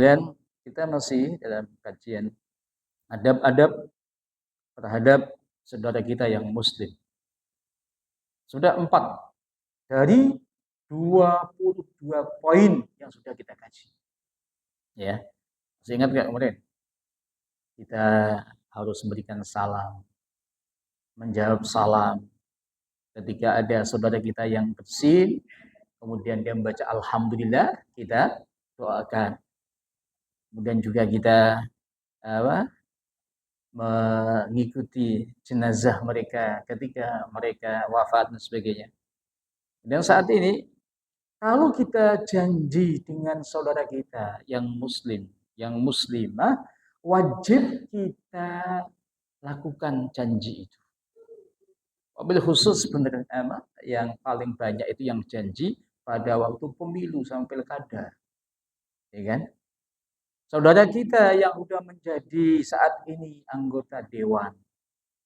sekalian, kita masih dalam kajian adab-adab terhadap saudara kita yang muslim. Sudah 4 dari 22 poin yang sudah kita kaji. Ya, masih ingat nggak kemarin? Kita harus memberikan salam, menjawab salam. Ketika ada saudara kita yang bersin, kemudian dia membaca alhamdulillah, kita doakan. Kemudian juga kita mengikuti jenazah mereka ketika mereka wafat dan sebagainya. Dan saat ini, kalau kita janji dengan saudara kita yang muslim, yang muslimah, wajib kita lakukan janji itu. Wabil khusus benar yang paling banyak itu yang janji pada waktu pemilu sampai pilkada, ya kan? Saudara kita yang sudah menjadi saat ini anggota dewan,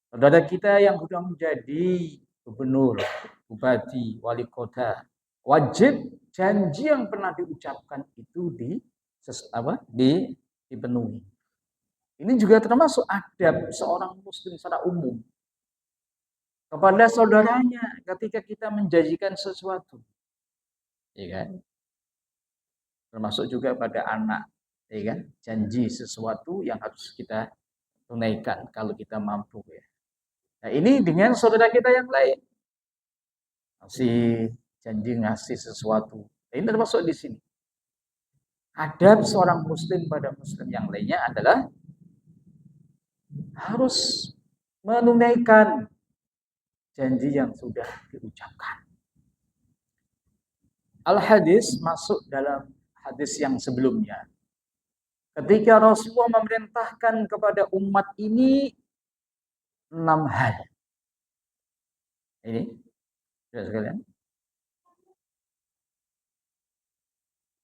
saudara kita yang sudah menjadi gubernur, bupati, wali kota, wajib janji yang pernah diucapkan itu dipenuhi. Ini juga termasuk adab seorang muslim secara umum kepada saudaranya ketika kita menjanjikan sesuatu, ya kan? Termasuk juga pada anak, ya kan? Janji sesuatu yang harus kita tunaikan kalau kita mampu, ya. Nah, ini dengan saudara kita yang lain masih janji ngasih sesuatu. Ini termasuk di sini. Adab seorang muslim pada muslim yang lainnya adalah harus menunaikan janji yang sudah diucapkan. Al-hadis masuk dalam hadis yang sebelumnya. Ketika Rasulullah memerintahkan kepada umat ini 6 hal. Ini, sudah sekalian.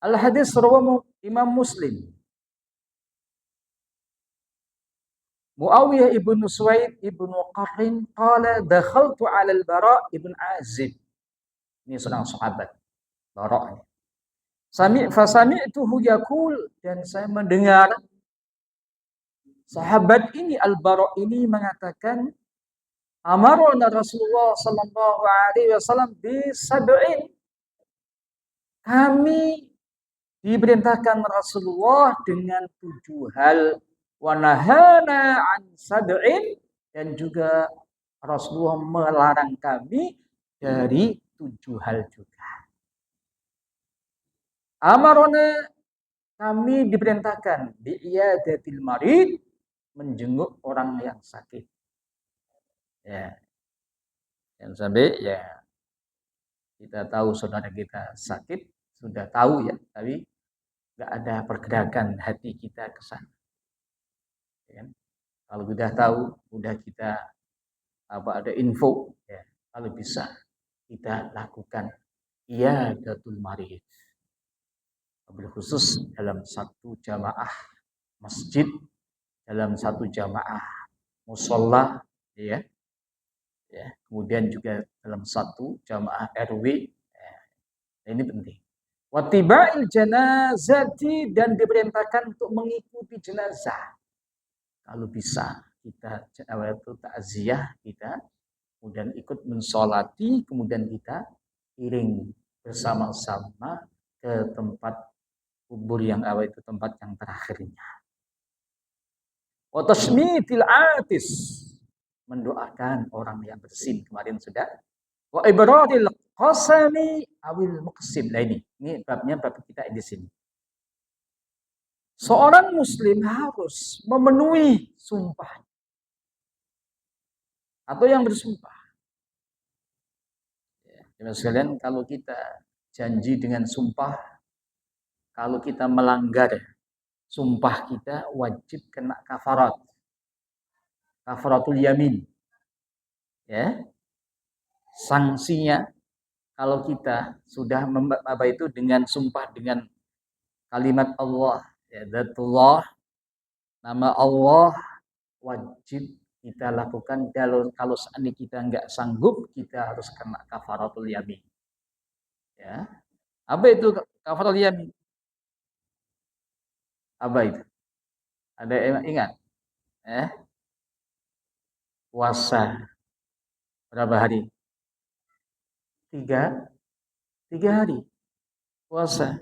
Al-hadis rawahu Imam Muslim. Muawiyah ibnu Suwaid ibnu Qarrin qala dakhaltu 'ala al-Bara' ibn Azib. Ini seorang sahabat Bara' ini. Fasami'tuhu yaqul, dan saya mendengar sahabat ini Al-Bara' ini mengatakan, amarna Rasulullah sallallahu alaihi wasallam bi sab'in. Kami diperintahkan Rasulullah dengan 7 hal, wa nahana an sab'in, dan juga Rasulullah melarang kami dari 7 hal juga. Amarona, kami diperintahkan bi'iyadatil marid, menjenguk orang yang sakit. Ya. Yang sampai ya kita tahu saudara kita sakit, sudah tahu ya, tapi enggak ada pergerakan hati kita ke sana. Ya. Kalau sudah tahu, sudah kita ada info, ya, kalau bisa kita lakukan iyadatul marid. Khusus dalam satu jamaah masjid, dalam satu jamaah musholla, ya. Kemudian juga dalam satu jamaah RW, ini penting. Wattiba'il janazati, dan diperintahkan untuk mengikuti jenazah. Kalau bisa kita takziah, kita kemudian ikut mensolati, kemudian kita iring bersama-sama ke tempat kubur yang tempat yang terakhirnya. Wa tashmitil atis, mendoakan orang yang bersin, kemarin sudah. Wa ibradil qasami awil muqsim. Nah, ini babnya bab kita di sini. Seorang muslim harus memenuhi sumpah atau yang bersumpah. Ya, sekalian, kalau kita janji dengan sumpah, kalau kita melanggar sumpah kita, wajib kena kafarat. Kafaratul yamin. Ya. Sanksinya kalau kita sudah itu dengan sumpah dengan kalimat Allah, ya, dzatullah, nama Allah, wajib kita lakukan. Kalau seandainya kita enggak sanggup, kita harus kena kafaratul yamin. Ya. Apa itu kafaratul yamin? Apa itu? Ada yang ingat? Puasa berapa hari? Tiga, 3 hari puasa.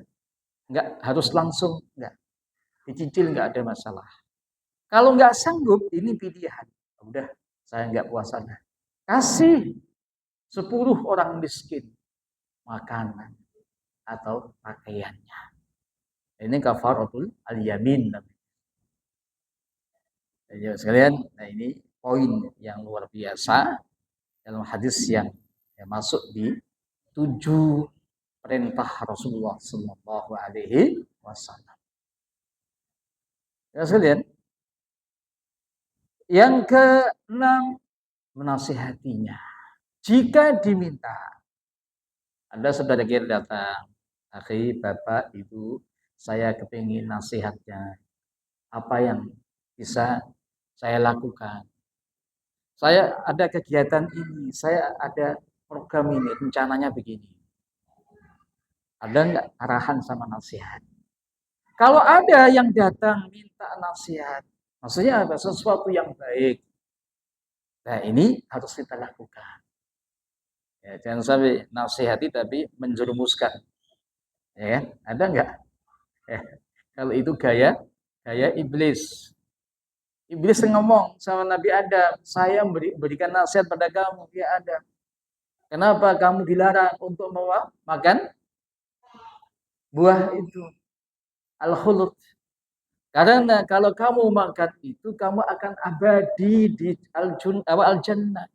Enggak harus langsung, enggak. Dicicil enggak ada masalah. Kalau enggak sanggup, ini pilihan. Udah, saya enggak puasa. Kasih 10 orang miskin makanan atau pakaiannya. Ini kafaratul al-yamin. Jadi sekalian, nah ini poin yang luar biasa dalam hadis yang masuk di 7 perintah Rasulullah Sallallahu Alaihi Wasallam. Ya sekalian, yang ke-6 menasihatinya. Jika diminta, Anda saudara kita datang, akhi, bapak, ibu, saya kepingin nasihatnya. Apa yang bisa saya lakukan? Saya ada kegiatan ini, saya ada program ini, rencananya begini. Ada enggak arahan sama nasihat? Kalau ada yang datang minta nasihat, maksudnya apa? Sesuatu yang baik. Nah, ini harus kita lakukan. Ya, jangan sampai nasihati tapi menjerumuskan. Ya, ada enggak? Ya, kalau itu gaya iblis. Iblis ngomong sama Nabi Adam, saya berikan nasihat pada kamu, ya Adam. Kenapa kamu dilarang untuk makan buah itu? Al-khulud. Karena kalau kamu makan itu, kamu akan abadi di al-jannah.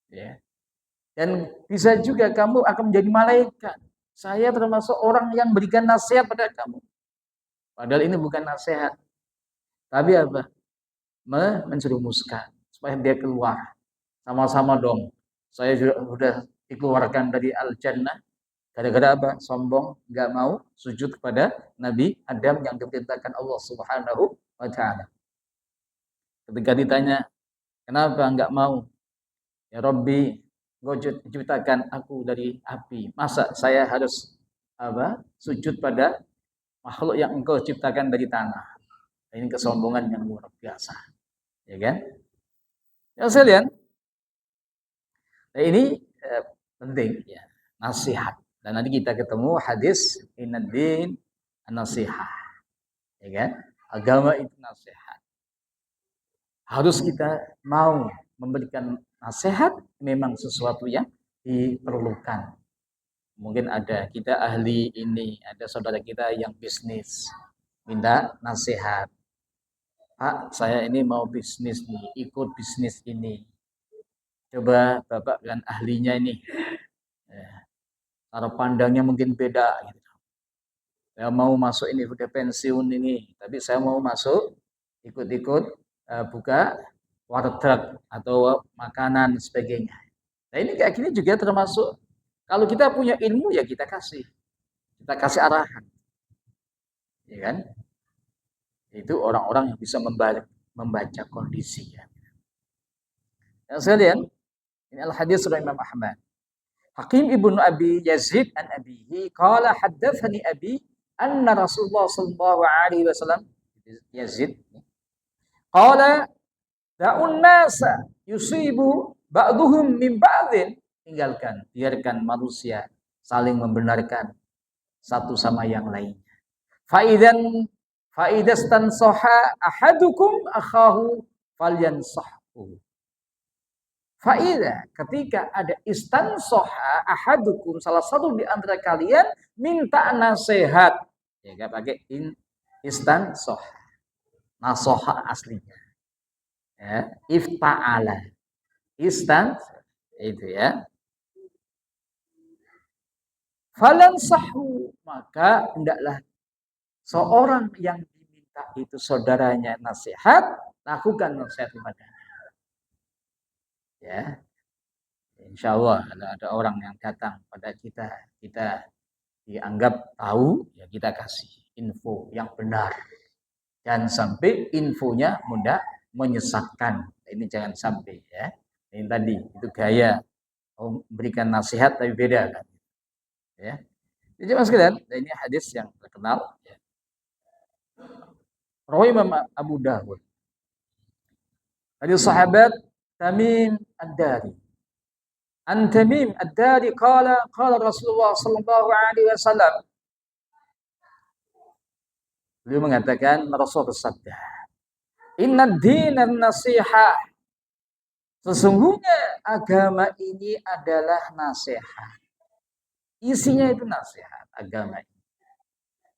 Ya. Dan bisa juga kamu akan menjadi malaikat. Saya termasuk orang yang berikan nasihat pada kamu. Padahal ini bukan nasihat. Tapi apa? Menjerumuskan supaya dia keluar. Sama-sama dong. Saya sudah dikeluarkan dari al-jannah. Gara-gara apa? Sombong, nggak mau sujud kepada Nabi Adam yang diperintahkan Allah Subhanahu wa taala. Ketika ditanya, "Kenapa nggak mau?" "Ya Rabbi, Engkau ciptakan aku dari api. Masa saya harus sujud pada makhluk yang Engkau ciptakan dari tanah?" Ini kesombongan yang luar biasa. Ya kan? Yang saya lihat, nah ini penting ya, nasihat. Dan nanti kita ketemu hadis inad-din an-nasihah. Ya kan? Agama itu nasihat. Harus kita mau memberikan nasihat, memang sesuatu yang diperlukan. Mungkin ada kita ahli ini, ada saudara kita yang bisnis, minta nasihat. Pak, saya ini mau bisnis nih, ikut bisnis ini. Coba Bapak kan ahlinya ini. Cara pandangnya mungkin beda gitu. Saya mau masuk ini udah pensiun ini, tapi saya mau masuk ikut-ikut buka warteg atau makanan sebagainya. Nah ini kayak gini juga termasuk kalau kita punya ilmu ya kita kasih arahan, ya kan? Itu orang-orang yang bisa membaca kondisi. Ya. Yang saya lihat ini al hadis dari Imam Ahmad. Hakim ibnu Abi Yazid an abihi qala haddatsani abi anna Rasulullah sallallahu alaihi wasallam Yazid qala da'un nasa yusibu ba'duhum min ba'din, tinggalkan, biarkan manusia saling membenarkan satu sama yang lainnya. Fa'idastan soha ahadukum akhahu falyansahhu. Fa'idha, ketika ada istansoha ahadukum, salah satu di antara kalian minta nasihat, ya gak pakai istansoha, nasoha aslinya, ya, ifta'ala, istan itu ya, falansahu, maka hendaklah seorang yang diminta itu saudaranya nasihat, lakukan nasihat kepadanya. Ya, insya Allah ada orang yang datang pada kita dianggap tahu, ya kita kasih info yang benar. Jangan sampai infonya mudah menyesatkan. Ini jangan sampai ya. Ini tadi itu gaya memberikan nasihat tapi beda kan. Ya. Jadi Mas sekalian, ini hadis yang terkenal ya. Rawi Imam Abu Dawud. Dari sahabat Tamim Ad-Dari. An Tamim Ad-Dari qala Rasulullah sallallahu alaihi wasallam. Beliau mengatakan, Rasul bersabda, "Inna ad-dina an-nasihah." Sesungguhnya agama ini adalah nasihat. Isinya itu nasihat agama ini.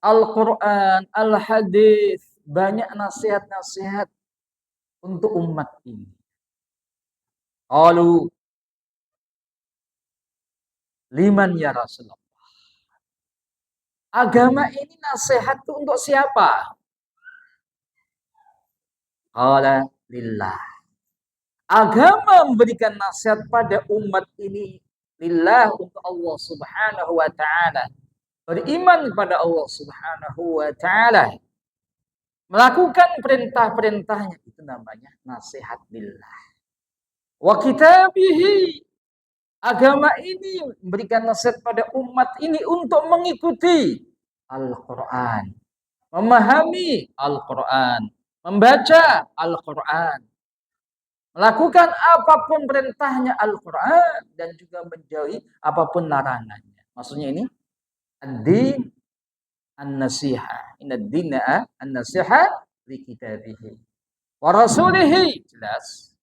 Al-Quran, Al-Hadis, banyak nasihat-nasihat untuk umat ini. Qalu liman ya Rasulullah. Agama ini nasihat itu untuk siapa? Qala lillah. Agama memberikan nasihat pada umat ini lillah, untuk Allah Subhanahu wa taala. Beriman kepada Allah Subhanahu wa taala. Melakukan perintah-perintahnya, itu namanya nasihat lillah. Wa kitabihi. Agama ini memberikan nasihat pada umat ini untuk mengikuti Al-Quran, memahami Al-Quran, membaca Al-Quran, melakukan apapun perintahnya Al-Quran, dan juga menjauhi apapun larangannya. Maksudnya ini ad-din an-nasiha. Inna ad-dina an-nasiha li kitabihi wa rasulihi. Jelas.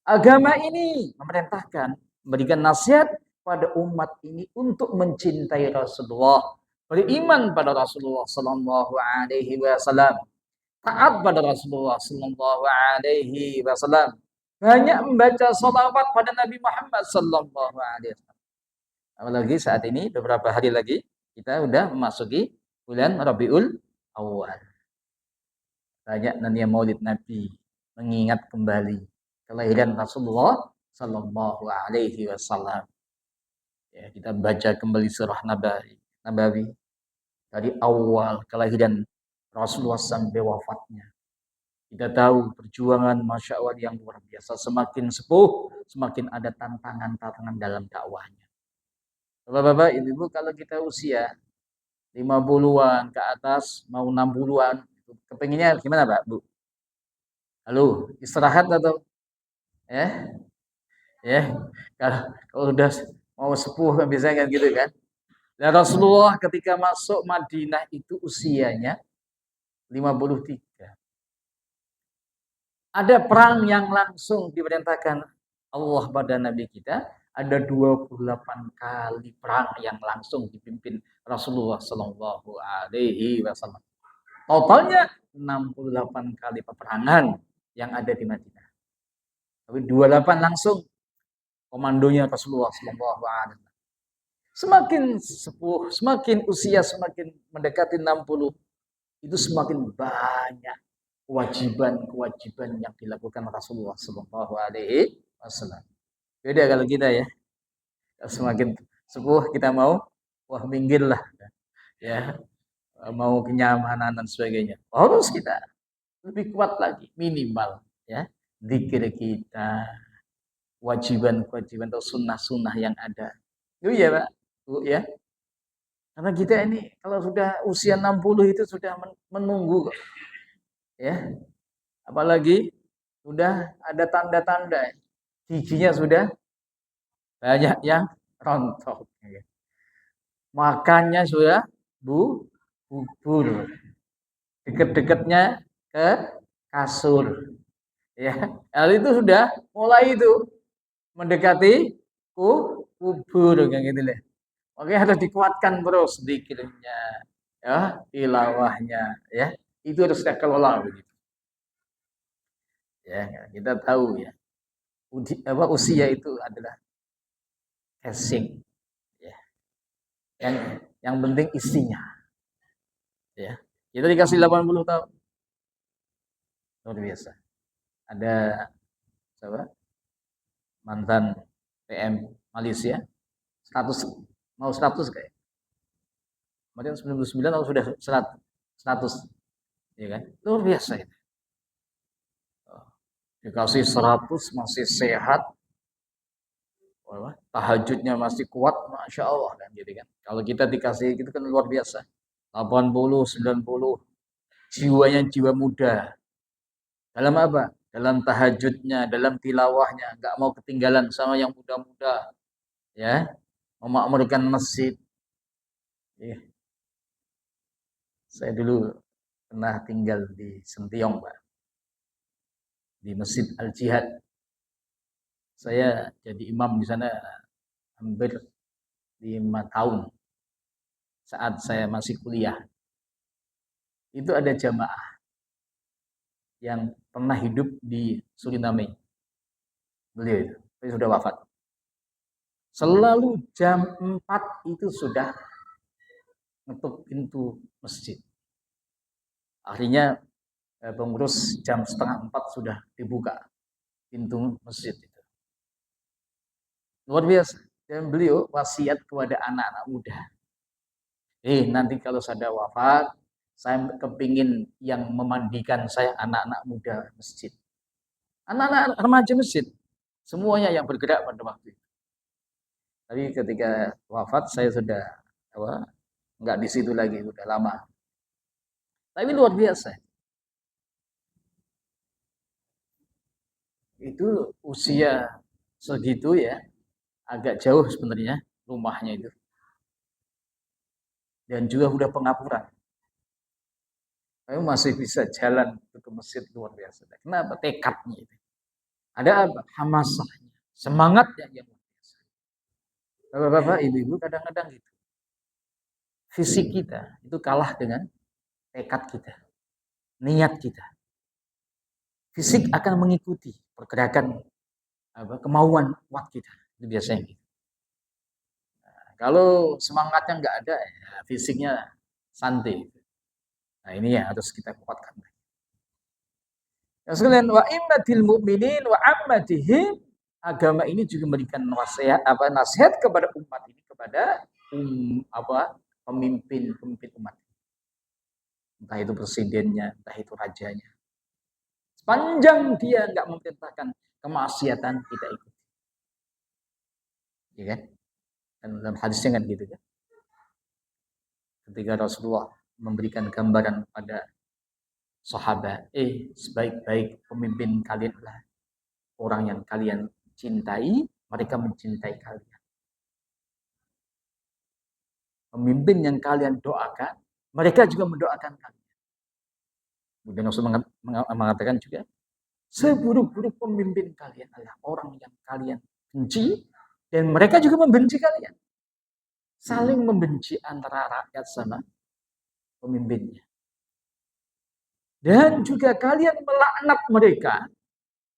Agama ini memerintahkan, memberikan nasihat pada umat ini untuk mencintai Rasulullah, beriman pada Rasulullah sallallahu alaihi wasallam, taat pada Rasulullah sallallahu alaihi wasallam, banyak membaca salawat pada Nabi Muhammad sallallahu alaihi wasallam. Apalagi saat ini beberapa hari lagi kita sudah memasuki bulan Rabiul Awal. Banyak nanti Maulid Nabi, mengingat kembali kelahiran Rasulullah sallallahu alaihi wasallam. Ya, kita baca kembali surah Nabawi dari awal kelahiran Rasulullah sampai wafatnya. Kita tahu perjuangan Masya Allah yang luar biasa. Semakin sepuh, semakin ada tantangan-tantangan dalam dakwahnya. Bapak-bapak, ibu-ibu, kalau kita usia 50-an ke atas, mau 60-an, kepinginnya gimana Pak, Bu? Halo, istirahat atau ya kalau udah mau sepuh biasanya kan gitu kan. Dan Rasulullah ketika masuk Madinah itu usianya 53. Ada perang yang langsung diperintahkan Allah pada Nabi kita, ada 28 kali perang yang langsung dipimpin Rasulullah sallallahu alaihi wasallam. Totalnya 68 kali peperangan yang ada di Madinah. Tapi 28 langsung komandonya Rasulullah sallallahu alaihi wasallam. Semakin sepuh, semakin usia semakin mendekati 60, itu semakin banyak kewajiban-kewajiban yang dilakukan Rasulullah sallallahu alaihi wasallam. Beda kalau kita ya. Semakin sepuh kita mau minggirlah ya. Mau kenyamanan dan sebagainya. Harus kita lebih kuat lagi minimal ya. Zikir kita, kewajiban-kewajiban atau sunnah-sunnah yang ada. Itu ya Pak, Bu ya. Karena kita ini kalau sudah usia 60 itu sudah menunggu kok. Ya. Apalagi sudah ada tanda-tanda giginya sudah banyak yang rontok. Makannya sudah bubur. Deket-deketnya ke kasur. Ya, hal itu sudah mulai itu mendekati kubur kayak gitu deh. Makanya harus dikuatkan terus zikirnya, ya, tilawahnya, ya. Itu harus kita kelola begitu. Ya, kita tahu ya. Usia itu adalah casing. Ya. Yang penting isinya. Ya. Kita dikasih 80 tahun. Luar biasa. Ada siapa? Mantan PM Malaysia. Mau 100 kayak. Kemudian 99 atau sudah 100. Ya kan? Luar biasa itu. Dikasih 100 masih sehat. Tahajudnya masih kuat, Masya Allah kan gitu kan. Kalau kita dikasih gitu kan luar biasa. 80, 90, jiwanya jiwa muda. Dalam apa? Dalam tahajudnya, dalam tilawahnya, nggak mau ketinggalan sama yang muda-muda, ya, memakmurkan masjid. Ya. Saya dulu pernah tinggal di Sentiong, Pak, di Masjid Al Jihad. Saya jadi imam di sana hampir 5 tahun saat saya masih kuliah. Itu ada jamaah yang pernah hidup di Suriname. Beliau itu, tapi sudah wafat. Selalu jam 4 itu sudah ngetuk pintu masjid. Akhirnya pengurus jam setengah 4 sudah dibuka pintu masjid itu. Luar biasa. Dan beliau wasiat kepada anak-anak muda. Nanti kalau saya wafat, saya kepingin yang memandikan saya anak-anak muda masjid. Anak-anak remaja masjid. Semuanya yang bergerak pada waktu itu. Tapi ketika wafat saya sudah nggak di situ lagi, sudah lama. Tapi luar biasa. Itu usia segitu ya, agak jauh sebenarnya rumahnya itu. Dan juga udah pengapuran. Tapi masih bisa jalan ke masjid, luar biasa. Kenapa? Tekadnya itu. Ada apa? Hamasahnya, semangatnya yang luar biasa. Bapak-bapak, ibu-ibu kadang-kadang gitu. Fisik kita itu kalah dengan tekad kita, niat kita. Fisik akan mengikuti pergerakan kemauan kuat kita. Itu biasanya gitu. Nah, kalau semangatnya nggak ada, ya fisiknya santai. Nah ini yang harus kita kuatkan. Yang sekalian, wa immatil mu'minin wa ammatihim, agama ini juga memberikan nasihat kepada umat ini, kepada pemimpin umat. Entah itu presidennya, entah itu rajanya. Sepanjang dia nggak memerintahkan kemaksiatan, kita ikut. Ya kan? Dan dalam hadisnya kan gitu kan. Ketika Rasulullah memberikan gambaran pada sahabat, sebaik-baik pemimpin kalian adalah orang yang kalian cintai, mereka mencintai kalian. Pemimpin yang kalian doakan, mereka juga mendoakan kalian. Kemudian Rasul mengatakan juga, seburuk-buruk pemimpin kalian adalah orang yang kalian benci, dan mereka juga membenci kalian. Saling membenci antara rakyat sama pemimpinnya. Dan juga kalian melaknat mereka,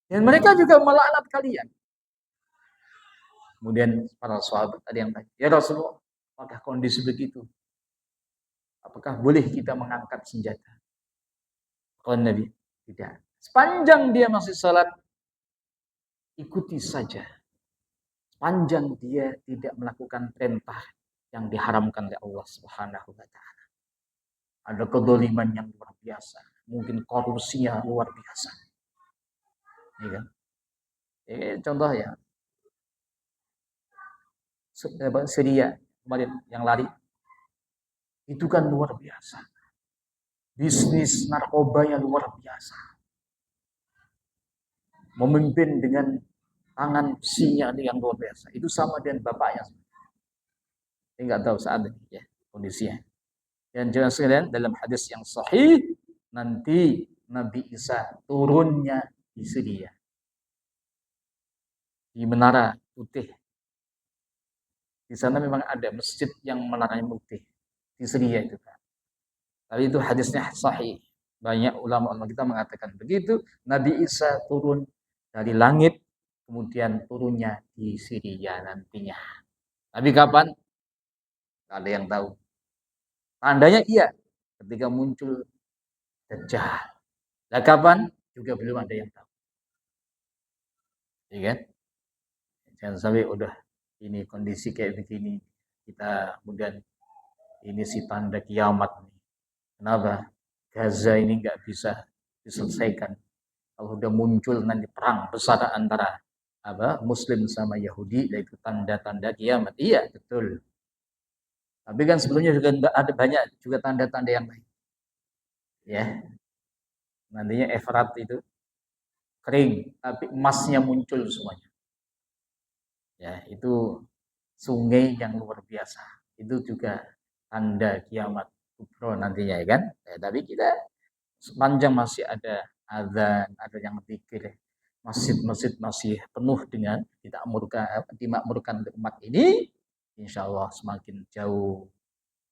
dan mereka juga melaknat kalian. Kemudian para sahabat ada yang tanya, ya Rasulullah, apakah kondisi begitu? Apakah boleh kita mengangkat senjata? Kalau Nabi, tidak. Sepanjang dia masih salat, ikuti saja. Sepanjang dia tidak melakukan perintah yang diharamkan oleh Allah Subhanahu wa taala. Ada kedoliman yang luar biasa, mungkin korupsinya luar biasa. Ya kan? Contoh ya, Syria kemarin yang lari, itu kan luar biasa. Bisnis narkoba yang luar biasa. Memimpin dengan tangan besinya yang luar biasa. Itu sama dengan bapaknya. Saya nggak tahu saat ini ya kondisinya. Dan jangan sekalian, dalam hadis yang sahih, nanti Nabi Isa turunnya di Syria, di Menara Putih. Di sana memang ada masjid yang menaranya putih di Syria itu. Tapi itu hadisnya sahih. Banyak ulama-ulama kita mengatakan begitu. Nabi Isa turun dari langit, kemudian turunnya di Syria nantinya. Tapi kapan? Tidak ada yang tahu. Tandanya iya, ketika muncul Dajjal. Nah kapan? Juga belum ada yang tahu. Ya kan? Jangan sampai udah ini kondisi kayak begini, kita kemudian ini si tanda kiamat. Kenapa? Gaza ini nggak bisa diselesaikan. Kalau udah muncul nanti perang besar antara Muslim sama Yahudi, yaitu tanda-tanda kiamat. Iya, betul. Tapi kan sebelumnya juga ada banyak juga tanda-tanda yang lain. Ya, nantinya Efrat itu kering, tapi emasnya muncul semuanya. Ya, itu sungai yang luar biasa. Itu juga tanda kiamat kubro nantinya ya kan. Ya, tapi kita sepanjang masih ada azan, ada yang zikir, masjid-masjid masih penuh dengan dimakmurkan oleh umat ini, insya Allah semakin jauh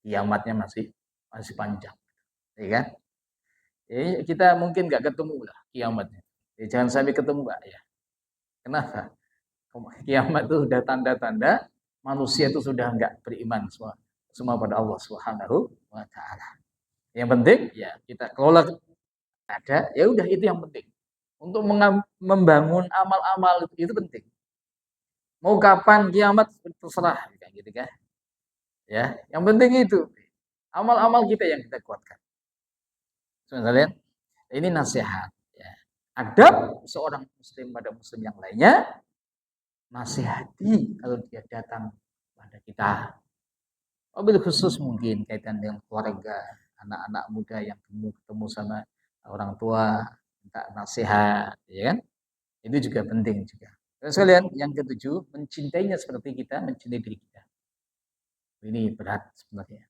kiamatnya masih masih panjang, ya kan? Kita mungkin nggak ketemu lah kiamatnya. Jangan sampai ketemu Pak ya. Kenapa? Kiamat itu sudah tanda-tanda manusia itu sudah nggak beriman semua pada Allah Subhanahu wa taala. Yang penting ya kita kelola ada, ya udah itu yang penting. Untuk membangun amal-amal itu penting. Mau kapan kiamat terserah gitu kan. Ya, yang penting itu amal-amal kita yang kita kuatkan. Sebenarnya ini nasihat ya. Adab seorang muslim pada muslim yang lainnya, nasihati kalau dia datang pada kita. Mobil khusus mungkin kaitan dengan keluarga, anak-anak muda yang ketemu sama orang tua, minta nasihat, ya kan? Itu juga penting juga. Dan sekalian, yang ketujuh, mencintainya seperti kita mencintai diri kita. Ini berat sebenarnya.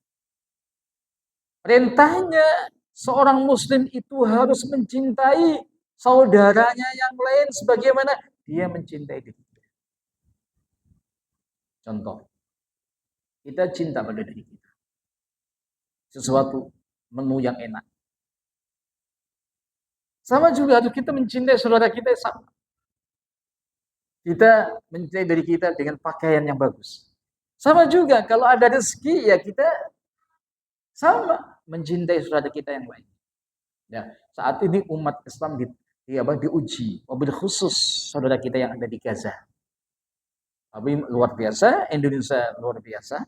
Perintahnya seorang muslim itu harus mencintai saudaranya yang lain sebagaimana dia mencintai diri kita. Contoh, kita cinta pada diri kita. Sesuatu menu yang enak. Sama juga kita mencintai saudara kita sama. Kita mencintai diri kita dengan pakaian yang bagus. Sama juga kalau ada rezeki ya kita sama mencintai saudara kita yang lain. Ya, saat ini umat Islam diuji, mobil khusus saudara kita yang ada di Gaza. Tapi luar biasa, Indonesia luar biasa.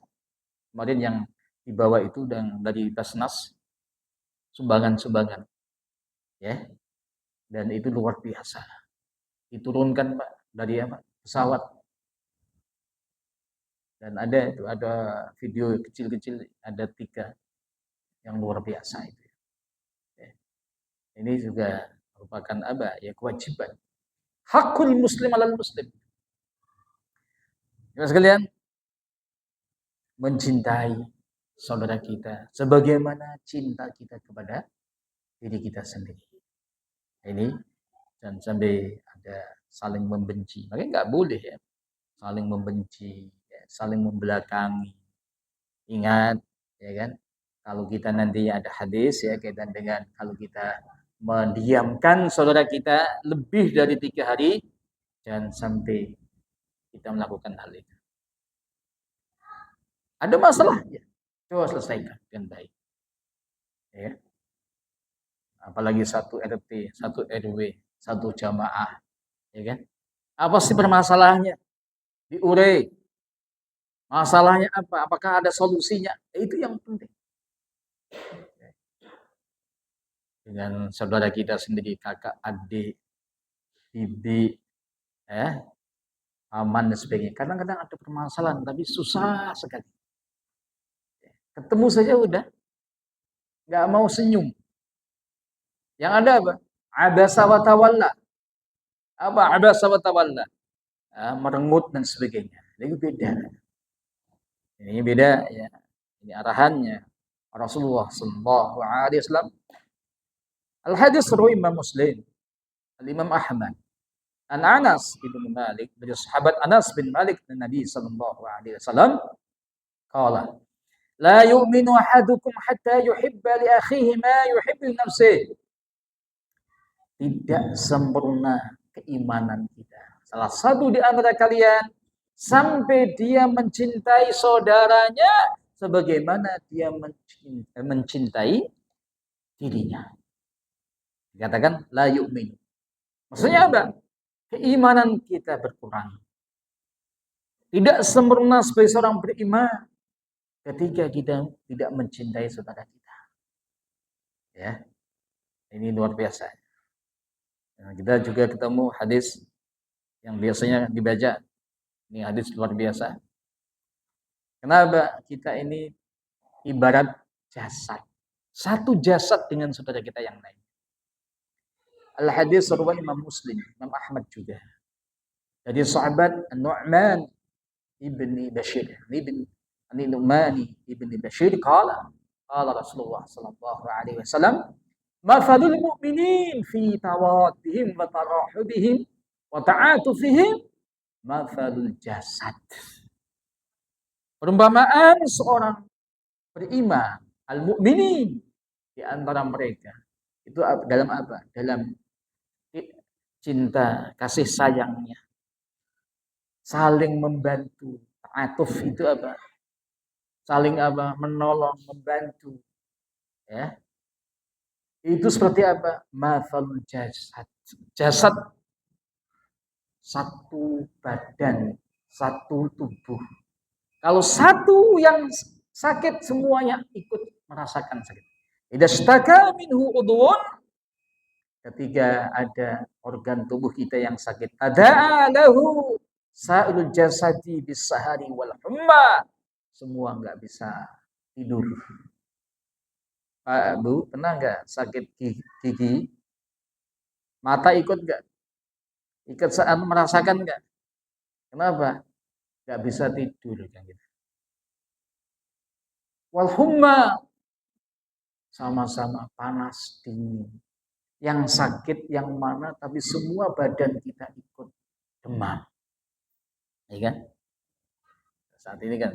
Kemarin yang dibawa itu dari Basnas sumbangan-sumbangan, ya, dan itu luar biasa. Diturunkan Pak dari pesawat, dan ada video kecil-kecil, ada 3 yang luar biasa itu. Ya. Ini juga merupakan ya kewajiban. Hakul muslim alal muslim. Terus sekalian, mencintai saudara kita sebagaimana cinta kita kepada diri kita sendiri. Ini dan sampai ada saling membenci. Makanya nggak boleh ya saling membenci, ya, saling membelakangi. Ingat, ya kan? Kalau kita nanti ada hadis ya kaitan dengan kalau kita mendiamkan saudara kita lebih dari 3 hari, jangan sampai kita melakukan hal itu. Ada masalah, ya, coba selesaikan dengan baik. Ya. Apalagi satu RT, satu RW, satu jamaah, ya kan? Apa sih permasalahannya? Diurai. Masalahnya apa? Apakah ada solusinya? Itu yang penting. Dengan saudara kita sendiri, kakak, adik, bibi, ya, aman dan sebagainya. Kadang-kadang ada permasalahan, tapi susah sekali. Ketemu saja udah nggak mau senyum. Yang ada apa? Abasa wa tawalla. Apa abasa wa tawalla? Merengut dan sebagainya. Ini beda. Ini beda ya. Ini arahannya Rasulullah sallallahu alaihi wasallam. Al-hadis riwayat Imam Muslim, Al-Imam Ahmad. An Anas bin Malik, dari sahabat Anas bin Malik dan Nabi sallallahu alaihi wasallam qala la yu'minu ahadukum hatta yuhibba li akhihi ma yuhibbu li nafsihi. Tidak sempurna keimanan kita. Salah satu di antara kalian sampai dia mencintai saudaranya sebagaimana dia mencintai dirinya. Dikatakan la yu'min. Maksudnya apa? Keimanan kita berkurang. Tidak sempurna sebagai seorang beriman ketika kita tidak mencintai saudara kita. Ya. Ini luar biasa. Nah, kita juga ketemu hadis yang biasanya dibaca. Ini hadis luar biasa. Kenapa? Kita ini ibarat jasad. Satu jasad dengan saudara kita yang lain. Al-hadis riwayat Imam Muslim, Imam Ahmad juga. Dari sahabat Nu'man ibni Bashir, Nu'man ibni Bashir qala Rasulullah sallallahu alaihi wasallam, "Mafalul mu'minin fi tawaddihim wa tarahubihim wa ta'atufihim mafalul jasad." Perumpamaan seorang beriman, al-mu'minin, di antara mereka itu dalam apa? Dalam cinta, kasih sayangnya, saling membantu. Ta'atuf itu apa? Saling apa? Menolong, membantu. Ya. Itu seperti apa? Mathalul jasad. Jasad satu badan, satu tubuh. Kalau satu yang sakit, semuanya ikut merasakan sakit. Idza ishtaka minhu udhun, ketika ada organ tubuh kita yang sakit, tada'alahu sa'ilul jasadi bis-sahari wal humma. Semua enggak bisa tidur. Pak, Bu, pernah enggak sakit gigi? Mata ikut enggak? Ikut saat merasakan enggak? Kenapa? Enggak bisa tidur kan gitu. Wal humma, sama-sama panas dingin. Yang sakit yang mana, tapi semua badan kita ikut demam. Ya kan? Saat ini kan